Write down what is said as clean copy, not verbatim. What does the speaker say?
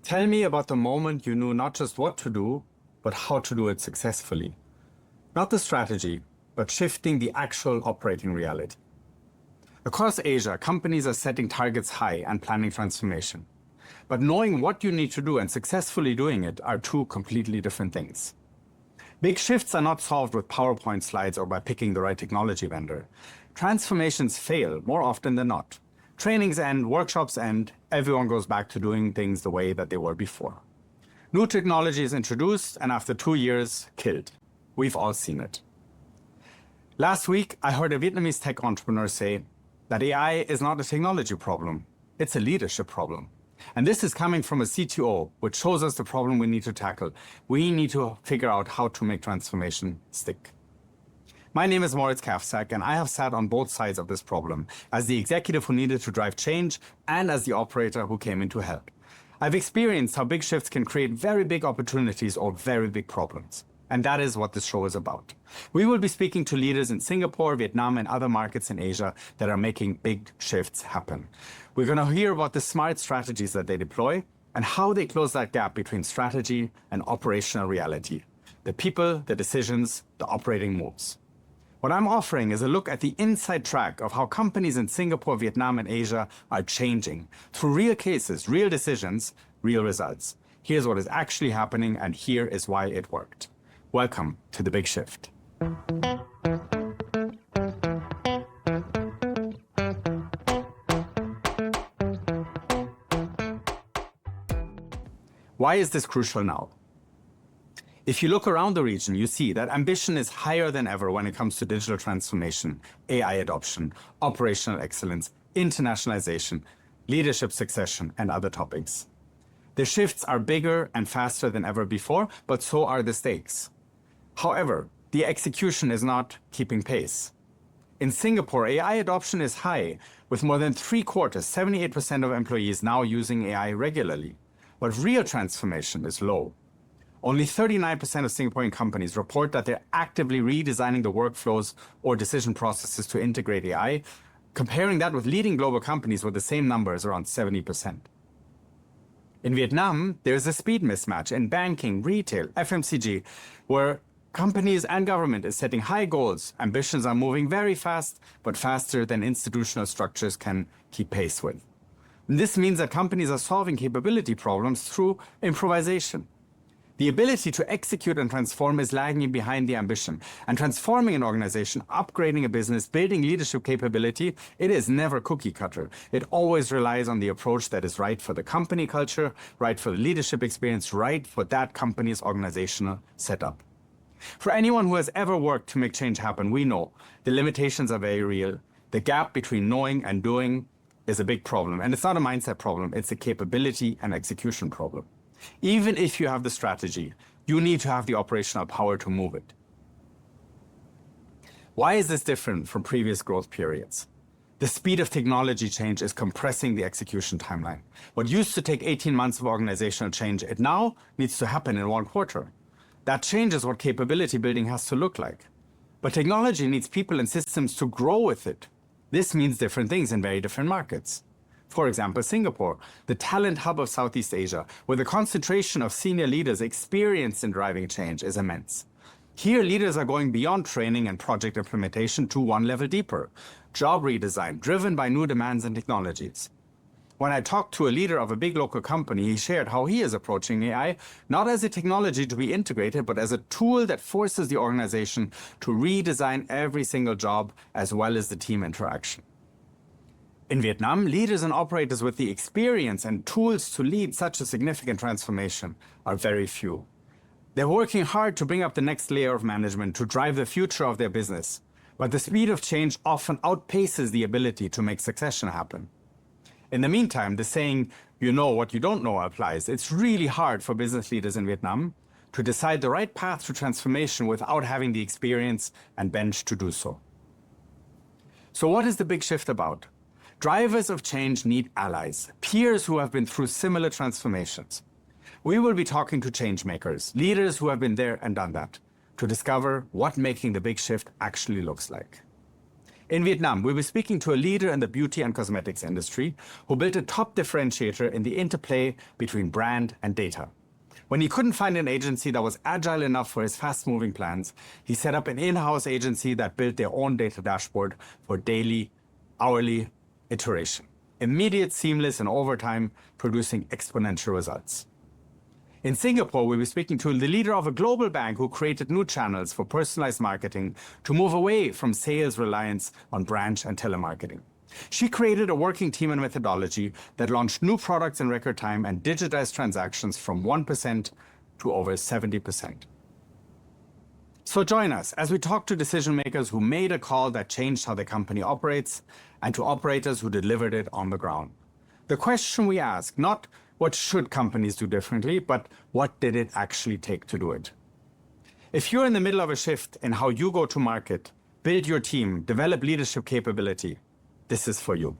Tell me about the moment you knew not just what to do, but how to do it successfully. Not the strategy, but shifting the actual operating reality. Across Asia, companies are setting targets high and planning transformation. But knowing what you need to do and successfully doing it are two completely different things. Big shifts are not solved with PowerPoint slides or by picking the right technology vendor. Transformations fail more often than not. Trainings end, workshops end, everyone goes back to doing things the way that they were before. New technology is introduced and after 2 years, killed. We've all seen it. Last week, I heard a Vietnamese tech entrepreneur say that AI is not a technology problem, it's a leadership problem. And this is coming from a CTO, which shows us the problem we need to tackle. We need to figure out how to make transformation stick. My name is Moritz Kaffsack, and I have sat on both sides of this problem, as the executive who needed to drive change and as the operator who came in to help. I've experienced how big shifts can create very big opportunities or very big problems. And that is what this show is about. We will be speaking to leaders in Singapore, Vietnam, and other markets in Asia that are making big shifts happen. We're going to hear about the smart strategies that they deploy and how they close that gap between strategy and operational reality. The people, the decisions, the operating moves. What I'm offering is a look at the inside track of how companies in Singapore, Vietnam, and Asia are changing through real cases, real decisions, real results. Here's what is actually happening, and here is why it worked. Welcome to The Big Shift. Why is this crucial now? If you look around the region, you see that ambition is higher than ever when it comes to digital transformation, AI adoption, operational excellence, internationalization, leadership succession, and other topics. The shifts are bigger and faster than ever before, but so are the stakes. However, the execution is not keeping pace. In Singapore, AI adoption is high, with more than 3/4, 78% of employees now using AI regularly. But real transformation is low. Only 39% of Singaporean companies report that they're actively redesigning the workflows or decision processes to integrate AI. Comparing that with leading global companies where the same number is around 70%. In Vietnam, there's a speed mismatch in banking, retail, FMCG, where companies and government is setting high goals. Ambitions are moving very fast, but faster than institutional structures can keep pace with. And this means that companies are solving capability problems through improvisation. The ability to execute and transform is lagging behind the ambition. And transforming an organization, upgrading a business, building leadership capability, it is never cookie cutter. It always relies on the approach that is right for the company culture, right for the leadership experience, right for that company's organizational setup. For anyone who has ever worked to make change happen, we know the limitations are very real. The gap between knowing and doing is a big problem. And it's not a mindset problem, it's a capability and execution problem. Even if you have the strategy, you need to have the operational power to move it. Why is this different from previous growth periods? The speed of technology change is compressing the execution timeline. What used to take 18 months of organizational change, it now needs to happen in 1 quarter. That changes what capability building has to look like. But technology needs people and systems to grow with it. This means different things in very different markets. For example, Singapore, the talent hub of Southeast Asia, where the concentration of senior leaders experienced in driving change is immense. Here, leaders are going beyond training and project implementation to 1 level deeper. Job redesign, driven by new demands and technologies. When I talked to a leader of a big local company, he shared how he is approaching AI, not as a technology to be integrated, but as a tool that forces the organization to redesign every single job as well as the team interaction. In Vietnam, leaders and operators with the experience and tools to lead such a significant transformation are very few. They're working hard to bring up the next layer of management to drive the future of their business, but the speed of change often outpaces the ability to make succession happen. In the meantime, the saying, you know what you don't know, applies. It's really hard for business leaders in Vietnam to decide the right path to transformation without having the experience and bench to do so. So what is the big shift about? Drivers of change need allies, peers who have been through similar transformations. We will be talking to change makers, leaders who have been there and done that, to discover what making the big shift actually looks like. In Vietnam, we were speaking to a leader in the beauty and cosmetics industry who built a top differentiator in the interplay between brand and data. When he couldn't find an agency that was agile enough for his fast-moving plans, he set up an in-house agency that built their own data dashboard for daily, hourly iteration. Immediate, seamless, and over time, producing exponential results. In Singapore, we were speaking to the leader of a global bank who created new channels for personalized marketing to move away from sales reliance on branch and telemarketing. She created a working team and methodology that launched new products in record time and digitized transactions from 1% to over 70%. So join us as we talk to decision makers who made a call that changed how the company operates and to operators who delivered it on the ground. The question we ask, not what should companies do differently, but what did it actually take to do it? If you're in the middle of a shift in how you go to market, build your team, develop leadership capability, this is for you.